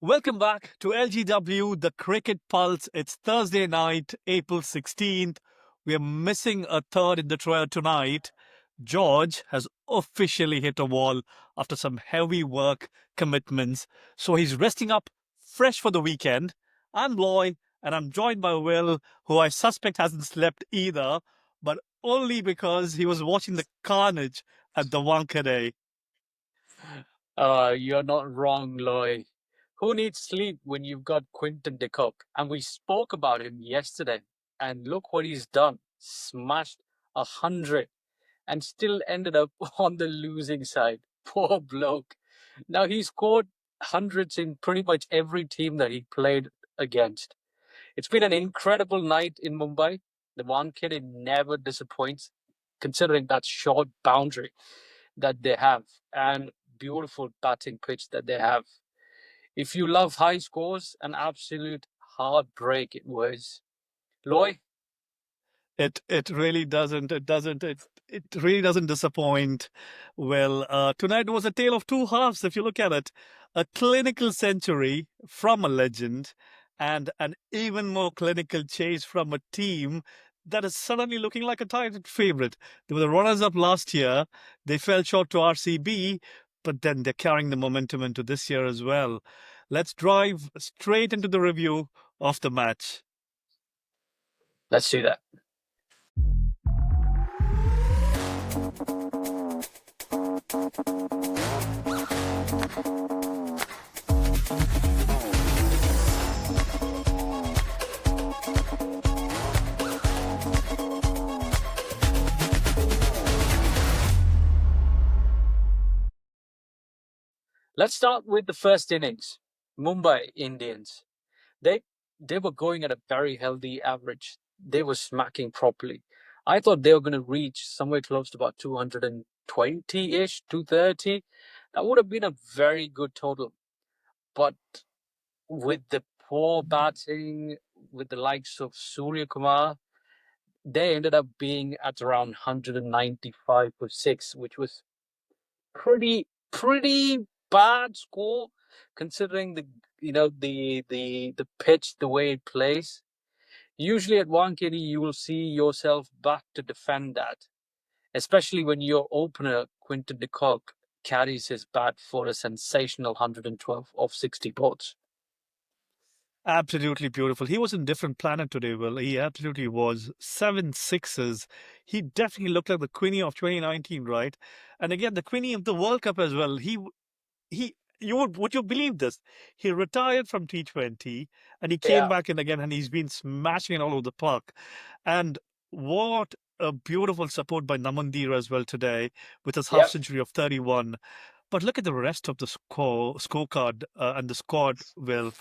Welcome back to LGW, the Cricket Pulse. It's Thursday night, April 16th. We are missing a third in the trio tonight. George has officially hit a wall after some heavy work commitments, so he's resting up fresh for the weekend. I'm Loy, and I'm joined by Will, who I suspect hasn't slept either, but only because he was watching the carnage at the Wankhede. You're not wrong, Loy. Who needs sleep when you've got Quinton de Kock? And we spoke about him yesterday. And look what he's done. Smashed 100 and still ended up on the losing side. Poor bloke. Now he scored hundreds in pretty much every team that he played against. It's been an incredible night in Mumbai. The one kid it never disappoints, considering that short boundary that they have and beautiful batting pitch that they have. If you love high scores, an absolute heartbreak it was. Loy? It really doesn't. It really doesn't disappoint. Well, tonight was a tale of two halves. If you look at it, a clinical century from a legend, and an even more clinical chase from a team that is suddenly looking like a title favorite. They were the runners-up last year. They fell short to RCB, but then they're carrying the momentum into this year as well. Let's drive straight into the review of the match. Let's do that. Let's start with the first innings. Mumbai Indians. They they were going at a very healthy average. They were smacking properly. I thought they were going to reach somewhere close to about 220-ish, 230. That would have been a very good total. But with the poor batting, with the likes of Surya Kumar, they ended up being at around 195 for six, which was pretty bad score considering the pitch, the way it plays. Usually at Wankhede, you will see yourself back to defend that, especially when your opener Quinton de Kock carries his bat for a sensational 112 off 60 balls. Absolutely beautiful. He was in different planet today, Will. He absolutely was. Seven sixes. He definitely looked like the Queenie of 2019, right? And again, the Queenie of the World Cup as well. He, would you believe this? He retired from T20 and he came Yeah. back in again and he's been smashing it all over the park. And what a beautiful support by Namandir as well today with his half Yep. century of 31. But look at the rest of the scorecard and the squad, Will.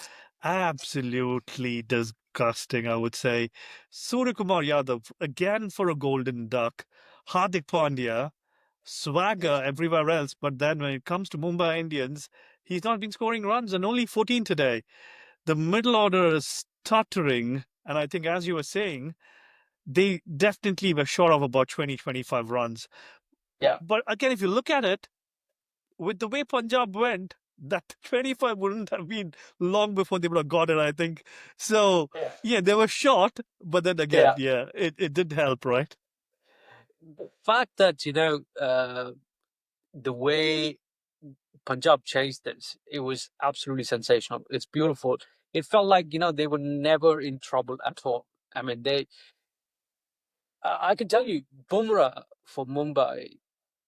Absolutely disgusting, I would say. Suryakumar Yadav, again for a golden duck. Hardik Pandya, swagger everywhere else. But then when it comes to Mumbai Indians, he's not been scoring runs and only 14 today. The middle order is stuttering. And I think, as you were saying, they definitely were short of about 20, 25 runs. Yeah. But again, if you look at it, with the way Punjab went, that 25 wouldn't have been long before they would have got it, I think. So, Yeah. yeah, they were short, but then again, Yeah. yeah, it did help, right? The fact that, the way Punjab chased this, it was absolutely sensational. It's beautiful. It felt like, they were never in trouble at all. I mean, I can tell you, Bumrah for Mumbai,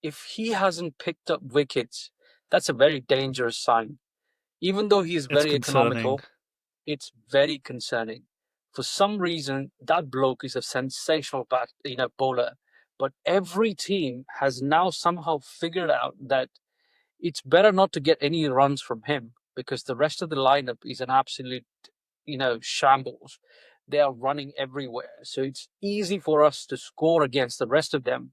if he hasn't picked up wickets, that's a very dangerous sign. Even though he is It's very concerning. economical, it's very concerning. For some reason, that bloke is a sensational bowler. But every team has now somehow figured out that it's better not to get any runs from him because the rest of the lineup is an absolute, shambles. They are running everywhere. So it's easy for us to score against the rest of them.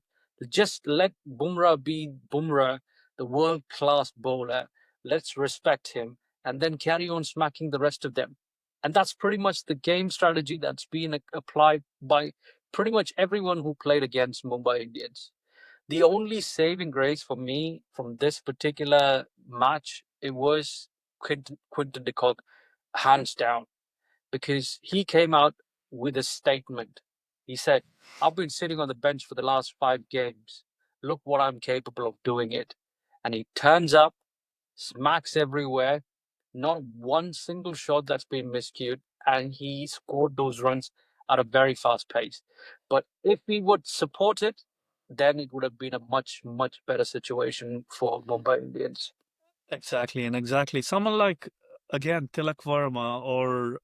Just let Bumrah be Bumrah, the world class bowler. Let's respect him and then carry on smacking the rest of them. And that's pretty much the game strategy that's been applied by pretty much everyone who played against Mumbai Indians. The only saving grace for me from this particular match, it was Quinton de Kock, hands down, because he came out with a statement. He said, "I've been sitting on the bench for the last 5 games. Look what I'm capable of doing it." And he turns up, smacks everywhere, not one single shot that's been miscued, and he scored those runs at a very fast pace. But if we would support it, then it would have been a much, much better situation for Mumbai Indians. Exactly, and exactly. Someone like, again, Tilak Varma or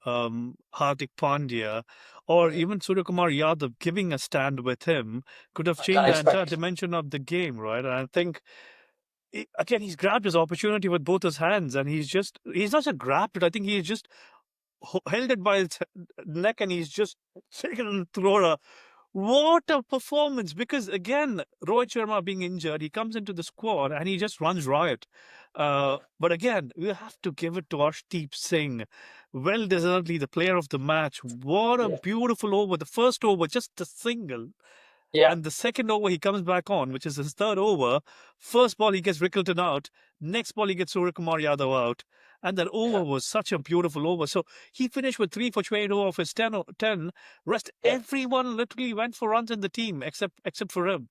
Hardik Pandya or even Suryakumar Yadav giving a stand with him could have I can't changed the entire expect. dimension of the game, right? And I think, again, he's grabbed his opportunity with both his hands and he's not just grabbed it, I think he's just held it by its neck and he's just taken and thrown a what a performance! Because again, Rohit Sharma being injured, he comes into the squad and he just runs riot. But again, we have to give it to Arshdeep Singh. Well deservedly the player of the match. What a Yeah. beautiful over. The first over, just a single. Yeah. And the second over, he comes back on, which is his third over. First ball, he gets Rickelton out. Next ball, he gets Suryakumar Yadav out. And that over Yeah. was such a beautiful over. So he finished with 3 for 22 off his 10. Rest, Yeah. everyone literally went for runs in the team except for him.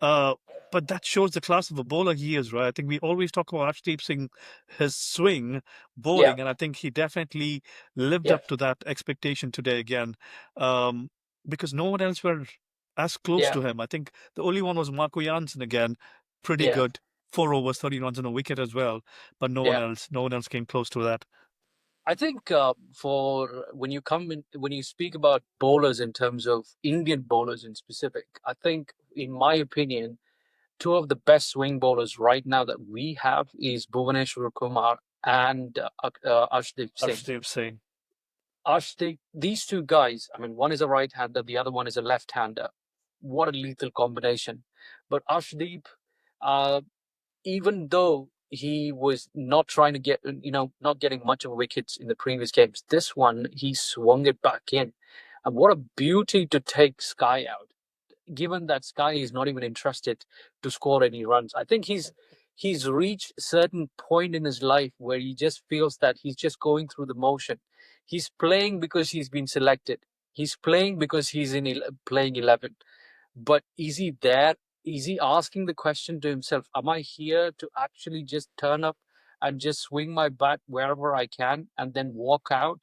Uh, but that shows the class of a bowler he is, right? I think we always talk about Arshdeep Singh, his swing Yeah. bowling, and I think he definitely lived Yeah. up to that expectation today again. Um, because no one else were as close Yeah. to him. I think the only one was Marco Janssen again, pretty Yeah. good. 4 overs, 30 runs on a wicket as well. But Yeah. no one else came close to that. I think for when you speak about bowlers in terms of Indian bowlers in specific, I think, in my opinion, two of the best swing bowlers right now that we have is Bhuvaneshwar Kumar and Arshdeep Singh. Arshdeep Singh. Arshdeep, these two guys, I mean, one is a right-hander, the other one is a left-hander. What a lethal combination! But Arshdeep, uh, even though he was not trying to get, not getting much of wickets in the previous games, this one he swung it back in. And what a beauty to take Sky out, given that Sky is not even interested to score any runs. I think he's reached a certain point in his life where he just feels that he's just going through the motion. He's playing because he's been selected. He's playing because he's in playing 11. But is he there? Is he asking the question to himself, am I here to actually just turn up and just swing my bat wherever I can and then walk out,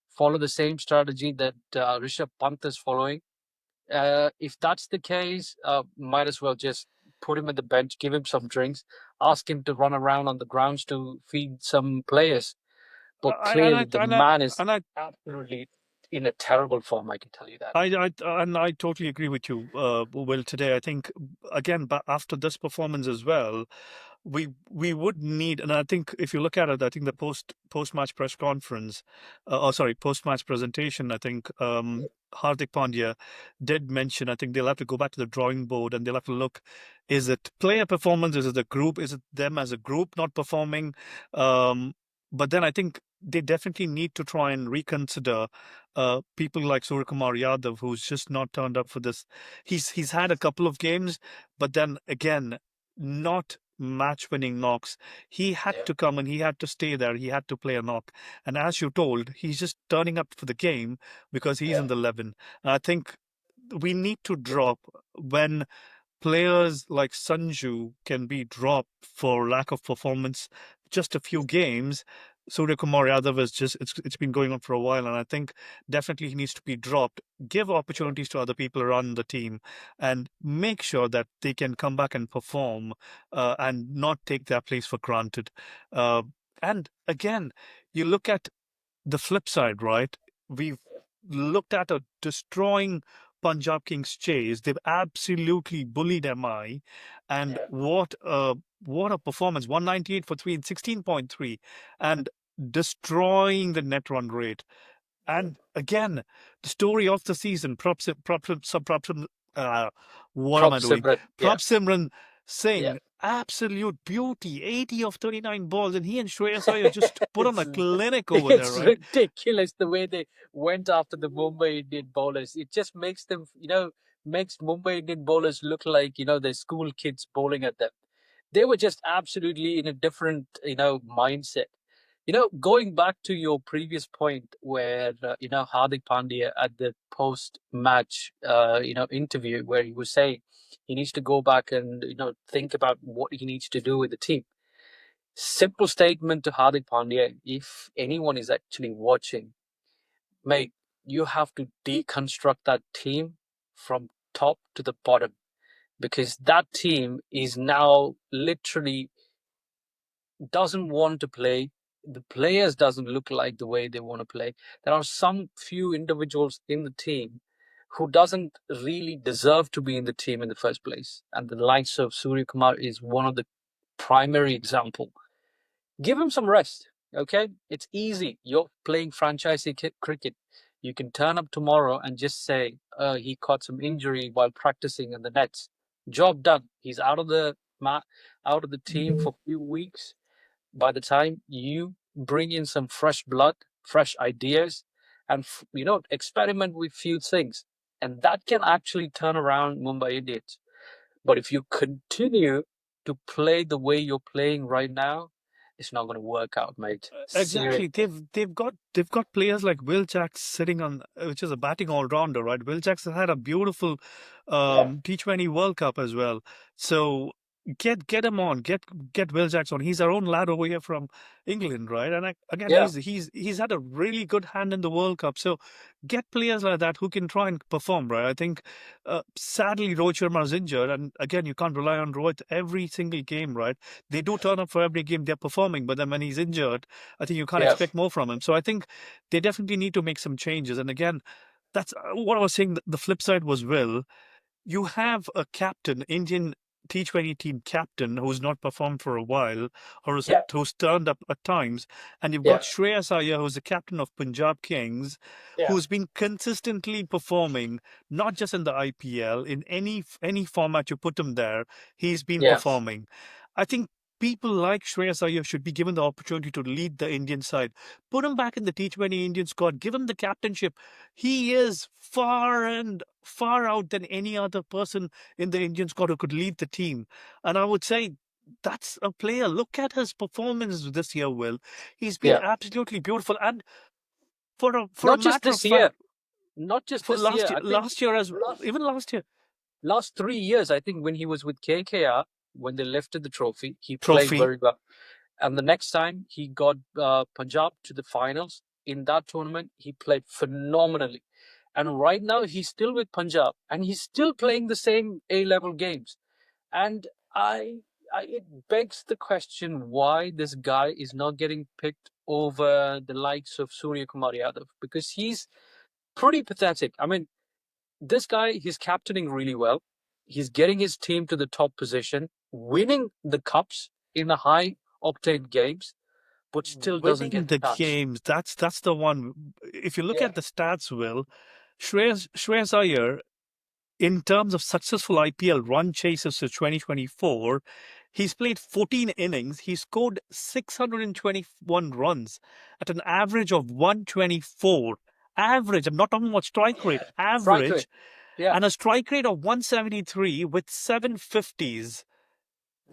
follow the same strategy that Rishabh Pant is following? If that's the case, might as well just put him at the bench, give him some drinks, ask him to run around on the grounds to feed some players. But I, and clearly, I the and I man is and I absolutely in a terrible form. I can tell you that. I totally agree with you, Will. Today, I think again, but after this performance as well, we would need, and I think if you look at it, I think the post match press conference, post match presentation, I think Hardik Pandya did mention. I think they'll have to go back to the drawing board and they'll have to look: is it player performance? Is it the group? Is it them as a group not performing? But then I think they definitely need to try and reconsider people like Suryakumar Yadav, who's just not turned up for this. He's had a couple of games, but then again, not match-winning knocks. He had Yeah. to come and he had to stay there. He had to play a knock. And as you told, he's just turning up for the game because he's Yeah. in the 11. I think we need to drop when players like Sanju can be dropped for lack of performance just a few games. Surya Kumar Yadav is just it's been going on for a while, and I think definitely he needs to be dropped. Give opportunities to other people around the team, and make sure that they can come back and perform, and not take their place for granted. Uh, and again, you look at the flip side, right? We've looked at a destroying Punjab Kings chase. They've absolutely bullied MI, and Yeah. what a performance! 198 for 3 and 16.3, and destroying the net run rate. And again, the story of the season, uh, what am Prop I doing? Simran. Yeah. Prop Simran Yeah. Singh, absolute beauty, 80 of 39 balls, and he and Shreyas Iyer just put on it's a clinic over there, it's right? ridiculous the way they went after the Mumbai Indian bowlers. It just makes them, makes Mumbai Indian bowlers look like, the school kids bowling at them. They were just absolutely in a different, mindset. Going back to your previous point where, Hardik Pandya at the post-match, interview where he was saying he needs to go back and, think about what he needs to do with the team. Simple statement to Hardik Pandya, if anyone is actually watching, mate, you have to deconstruct that team from top to the bottom because that team is now literally doesn't want to play. The players doesn't look like the way they want to play. There are some few individuals in the team who doesn't really deserve to be in the team in the first place, and the likes of Surya Kumar is one of the primary example. Give him some rest, okay? It's easy. You're playing franchise cricket. You can turn up tomorrow and just say he caught some injury while practicing in the nets. Job done. He's out of the team for a few weeks. By the time you bring in some fresh blood, fresh ideas, and experiment with few things, and that can actually turn around Mumbai Indians. But if you continue to play the way you're playing right now, it's not going to work out, mate. Exactly. Seriously. They've got players like Will Jacks sitting on, which is a batting all rounder, right? Will Jacks had a beautiful Yeah. T20 World Cup as well. So get him on, get Will Jacks on. He's our own lad over here from England, right? And again, Yeah. he's had a really good hand in the World Cup. So get players like that who can try and perform, right? I think sadly Rohit Sharma is injured, and again you can't rely on Rohit every single game, right? They do turn up for every game they're performing, but then when he's injured, I think you can't Yeah. expect more from him. So I think they definitely need to make some changes. And again, that's what I was saying. The flip side was Will. You have a captain, Indian T20 team captain, who's not performed for a while, or Yeah. who's turned up at times, and you've got Yeah. Shreyas Iyer, who's the captain of Punjab Kings, Yeah. who's been consistently performing, not just in the IPL, in any format you put him there, he's been Yeah. performing. I think people like Shreyas Iyer should be given the opportunity to lead the Indian side. Put him back in the T20 Indian squad. Give him the captainship. He is far and far out than any other person in the Indian squad who could lead the team. And I would say that's a player. Look at his performance this year, Will. He's been Yeah. absolutely beautiful. And for a Not just matter of this year. fact, Not just for this year. I think last year as last even last year, last 3 years, I think when he was with KKR, when they lifted the trophy, he played trophy. very well. And the next time he got Punjab to the finals in that tournament, he played phenomenally. And right now he's still with Punjab and he's still playing the same A level games. And it begs the question why this guy is not getting picked over the likes of Surya Kumar Yadav because he's pretty pathetic. I mean, this guy, he's captaining really well. He's getting his team to the top position, winning the cups in the high octane games, but still doesn't Winning get the the touch. games, that's the one. If you look Yeah. at the stats, Will, Shreyas Iyer, in terms of successful IPL run chases to 2024, he's played 14 innings. He scored 621 runs at an average of 124. Average, I'm not talking about strike rate, Strike rate. average, Yeah. and a strike rate of 173 with 750s.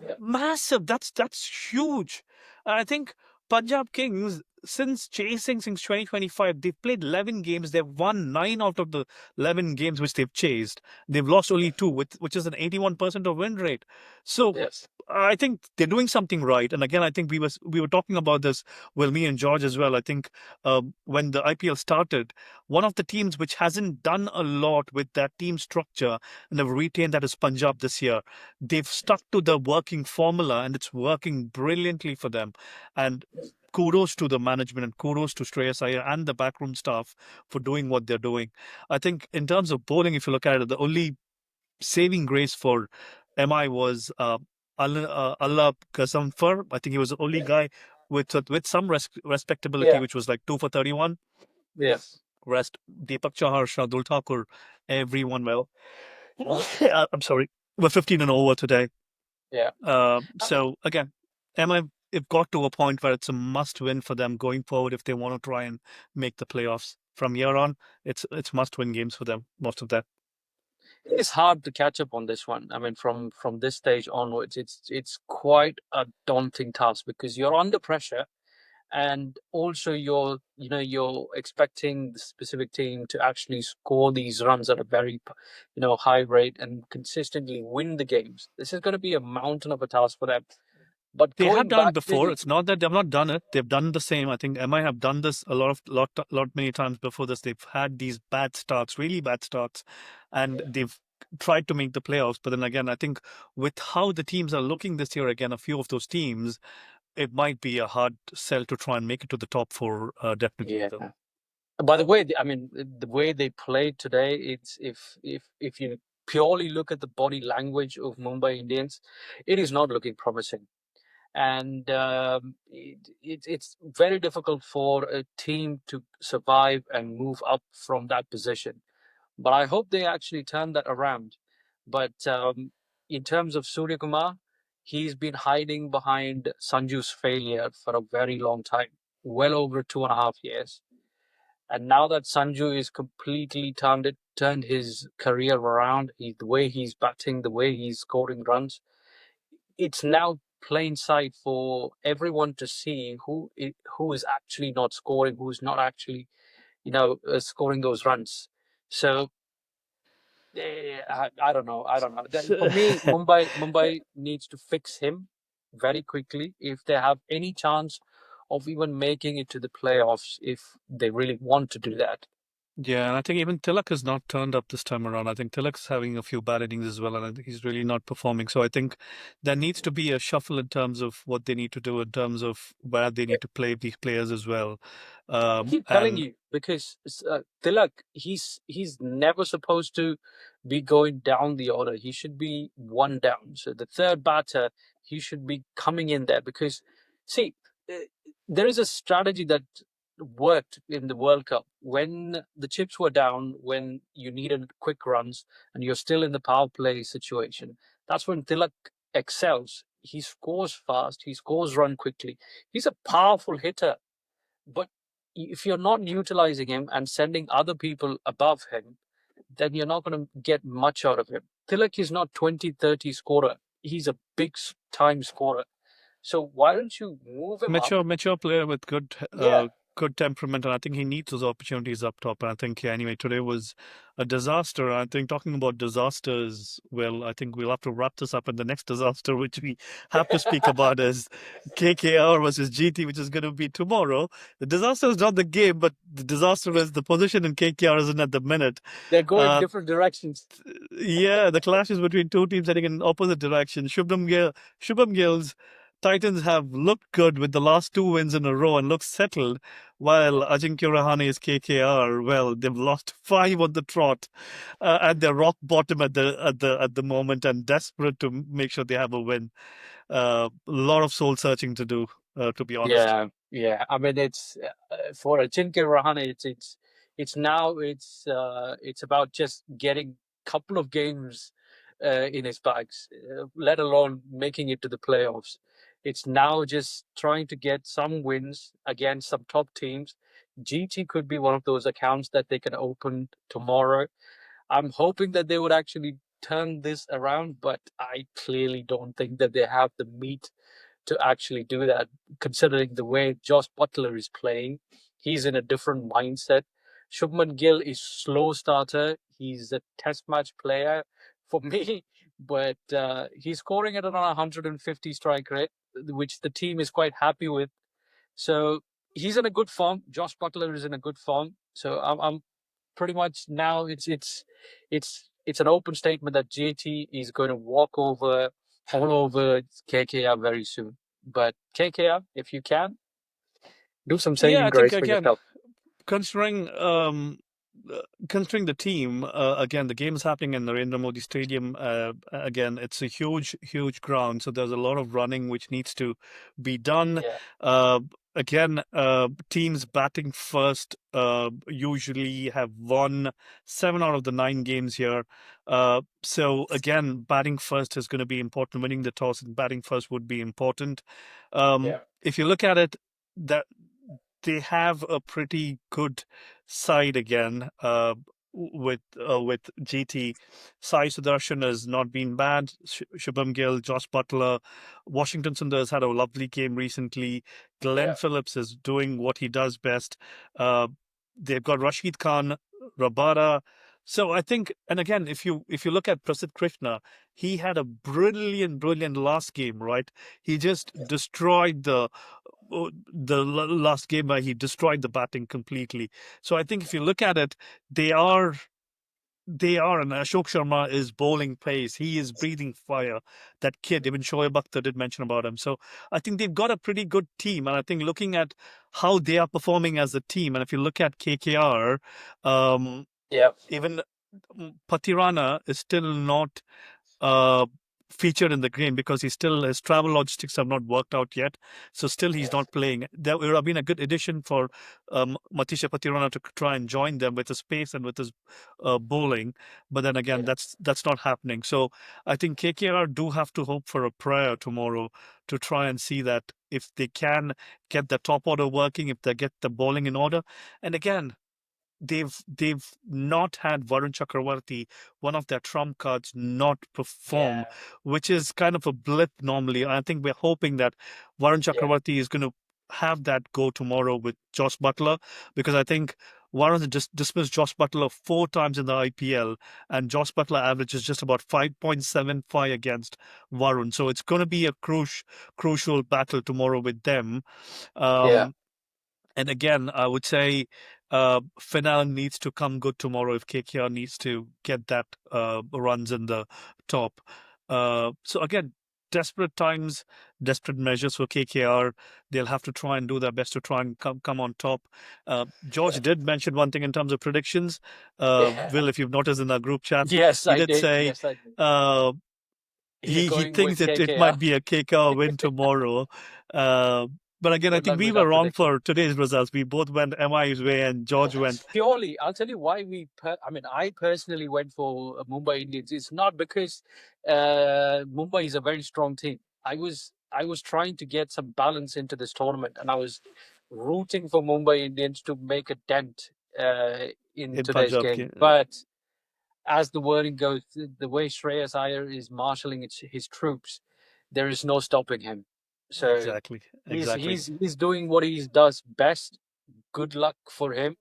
Yeah. Massive. That's huge. And I think Punjab Kings, since 2025, they've played 11 games. They've won 9 out of the 11 games which they've chased. They've lost only two, which is an 81% of win rate. So Yes. I think they're doing something right. And again, I think we were talking about this, well, me and George as well. I think when the IPL started, one of the teams which hasn't done a lot with that team structure and have retained that is Punjab this year. They've stuck to the working formula and it's working brilliantly for them. And kudos to the management and kudos to Shreyas Iyer and the backroom staff for doing what they're doing. I think in terms of bowling, if you look at it, the only saving grace for MI was Allah Ghazzafar. I think he was the only guy with some respectability, Yeah. which was like 2 for 31. Yes. Rest Deepak Chahar, Shardul Thakur, everyone well. I'm sorry. We're 15 and over today. Yeah. So again, MI it got to a point where it's a must win for them going forward if they want to try and make the playoffs. From here on, it's must win games for them, most of that. It's hard to catch up on this one. I mean, from this stage onwards, it's quite a daunting task because you're under pressure and also you're expecting the specific team to actually score these runs at a very high rate and consistently win the games. This is going to be a mountain of a task for them. But They have going done it back to before. It's not that they've not done it. They've done the same. I think MI have done this lot many times before this. They've had these bad starts, really bad starts, and they've tried to make the playoffs. But then again, I think with how the teams are looking this year, again, a few of those teams, it might be a hard sell to try and make it to the top four, definitely, yeah. though. By the way, I mean the way they played today, it's if you purely look at the body language of Mumbai Indians, it is not looking promising. And it's very difficult for a team to survive and move up from that position. But I hope they actually turn that around. But in terms of Surya Kumar, he's been hiding behind Sanju's failure for a very long time, well over 2.5 years. And now that Sanju is completely turned his career around, the way he's batting, the way he's scoring runs, it's now plain sight for everyone to see who is actually not scoring, who's not actually scoring those runs. So I don't know. I don't know. For me, Mumbai needs to fix him very quickly if they have any chance of even making it to the playoffs. If they really want to do that. Yeah, and I think even Tilak has not turned up this time around. I think Tilak's having a few bad innings as well, and I think he's really not performing. So I think there needs to be a shuffle in terms of what they need to do, in terms of where they need to play these players as well. I keep telling And you because Tilak, he's never supposed to be going down the order. He should be one down. So the third batter, he should be coming in there because, see, uh, there is a strategy that worked in the World Cup when the chips were down, when you needed quick runs, and you're still in the power play situation. That's when Tilak excels. He scores fast. He scores run quickly. He's a powerful hitter, but if you're not utilizing him and sending other people above him, then you're not going to get much out of him. Tilak is not 20-30 scorer. He's a big time scorer. So why don't you move him up? mature player with Yeah, good temperament, and I think he needs those opportunities up top. And I think, yeah, anyway, today was a disaster. I think talking about disasters, well, I think we'll have to wrap this up. And the next disaster, which we have to speak about, is KKR versus GT, which is going to be tomorrow. The disaster is not the game, but the disaster is the position in KKR isn't at the minute. they're going Uh, different directions. yeah, the clashes between two teams heading in opposite directions. Shubham Gill's Titans have looked good with the last two wins in a row and look settled, while Ajinkya Rahane's KKR, well, they've lost five on the trot, and they're rock bottom at the moment and desperate to make sure they have a win. A lot of soul searching to do, to be honest. Yeah, yeah. I mean, it's for Ajinkya Rahane, it's about just getting a couple of games in his bags, let alone making it to the playoffs. It's now just trying to get some wins against some top teams. GT could be one of those accounts that they can open tomorrow. I'm hoping that they would actually turn this around, but I clearly don't think that they have the meat to actually do that, considering the way Josh Butler is playing. He's in a different mindset. Shubman Gill is slow starter. He's a test match player for me, but he's scoring at around 150 strike rate, which the team is quite happy with. So he's in a good form. Josh Butler is in a good form. So I'm pretty much now it's an open statement that JT is going to walk over all over KKR very soon. But KKR, if you can, do some Yeah, saving I think grace for again, yourself. considering considering the team, again, the game is happening in Narendra Modi Stadium. Again, it's a huge ground, so there's a lot of running which needs to be done. Yeah, Uh, Again, teams batting first usually have won 7 out of the 9 games here. So again, batting first is going to be important. Winning the toss and batting first would be important. yeah, If you look at it, that they have a pretty good side again. with GT. Sai Sudarshan has not been bad. Shubham Gill, Josh Butler, Washington Sundar has had a lovely game recently. Glenn Yeah, Phillips is doing what he does best. Uh, they've got Rashid Khan, Rabada. So I think, and again, if you look at Prasidh Krishna, he had a brilliant last game, right? He just destroyed the last game where he destroyed the batting completely. So I think if you look at it, they are and Ashok Sharma is bowling pace. He is breathing fire. That kid, even Shoaib Akhtar did mention about him. So I think they've got a pretty good team. And I think looking at how they are performing as a team, and if you look at KKR, um, yeah, even Patirana is still not uh, featured in the game because his travel logistics have not worked out yet. So still he's not playing. There would have been a good addition for Matisha Patirana to try and join them with his pace and with his bowling. But then again, yeah, that's not happening. So I think KKR do have to hope for a prayer tomorrow to try and see that if they can get the top order working, if they get the bowling in order. And again, they've not had Varun Chakravarti, one of their trump cards, not perform, yeah, which is kind of a blip normally. I think we're hoping that Varun yeah, Chakravarti is going to have that go tomorrow with Josh Butler, because I think Varun just dismissed Josh Butler 4 times in the IPL, and Josh Butler averages just about 5.75 against Varun. So it's going to be a crucial battle tomorrow with them. yeah, Um, and again, I would say Final needs to come good tomorrow if KKR needs to get that runs in the top. So again, desperate times, desperate measures for KKR. They'll have to try and do their best to try and come on top. George did mention one thing in terms of predictions. yeah. Will, if you've noticed in our group chat, Yes, he I did did. say Yes, I did. uh, You're he going with thinks it KKR. might be a KKR win tomorrow. Uh, but again, I Good think luck we with were that wrong prediction. for today's results. We both went MI's way and George went Purely, I'll tell you why I mean, I personally went for Mumbai Indians. It's not because Mumbai is a very strong team. I was trying to get some balance into this tournament, and I was rooting for Mumbai Indians to make a dent uh, in in today's Punjab game. Kings. But as the wording goes, the way Shreyas Iyer is marshalling his troops, there is no stopping him. So Exactly, he's exactly. he's he's doing what he does best. Good luck for him,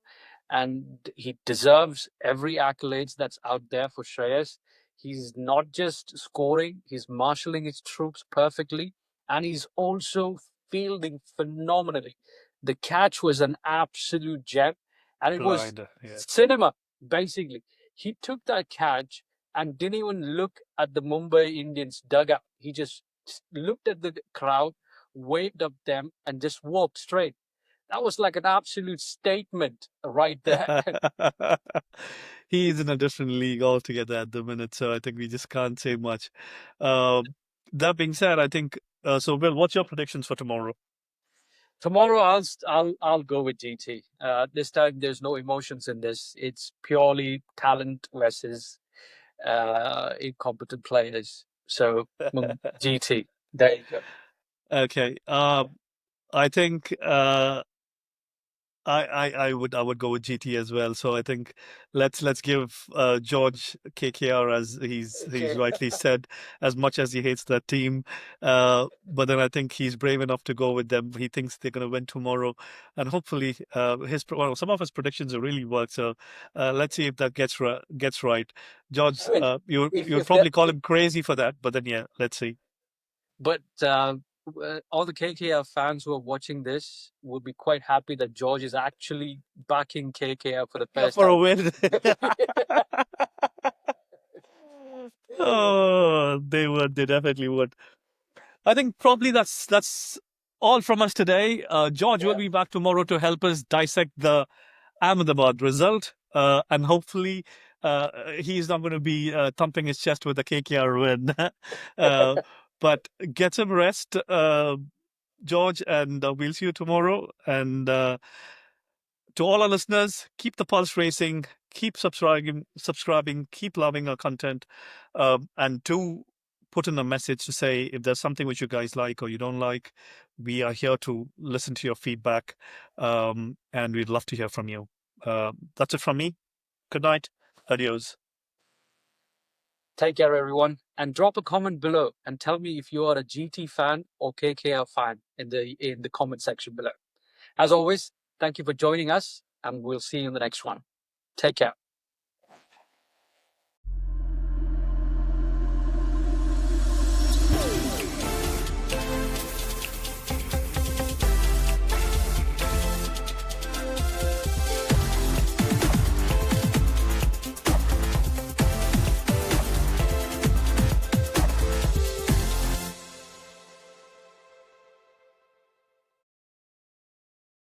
and he deserves every accolades that's out there for Shreyas. He's not just scoring; he's marshalling his troops perfectly, and he's also fielding phenomenally. The catch was an absolute gem, and it was Blind, yeah. cinema basically. He took that catch and didn't even look at the Mumbai Indians dugout. He just looked at the crowd, waved up them, and just walked straight. That was like an absolute statement right there. He's in a different league altogether at the minute, so I think we just can't say much. Uh, that being said, I think so. Will, what's your predictions for tomorrow? Tomorrow, I'll go with GT. This time, there's no emotions in this. It's purely talent versus incompetent players. So GT. There you go. Okay. I think I would go with GT as well. So I think let's give George KKR, as he's Okay. rightly said, as much as he hates that team. But then I think he's brave enough to go with them. He thinks they're going to win tomorrow, and hopefully some of his predictions will really work. So let's see if that gets right. George, I mean, you'll if that, probably call him crazy for that, but then yeah, let's see. but all the KKR fans who are watching this will be quite happy that George is actually backing KKR for the Yeah, first for a time. win. Oh, they would. They definitely would. I think probably that's all from us today. George will Yeah. be back tomorrow to help us dissect the Ahmedabad result, and hopefully, he's not going to be thumping his chest with a KKR win. uh, but get some rest, George, and we'll see you tomorrow. And to all our listeners, keep the pulse racing, keep subscribing, keep loving our content, and do put in a message to say if there's something which you guys like or you don't like. We are here to listen to your feedback, and we'd love to hear from you. That's it from me. Good night. Adios. Take care, everyone, and drop a comment below and tell me if you are a GT fan or KKR fan in the comment section below. As always, thank you for joining us, and we'll see you in the next one. Take care.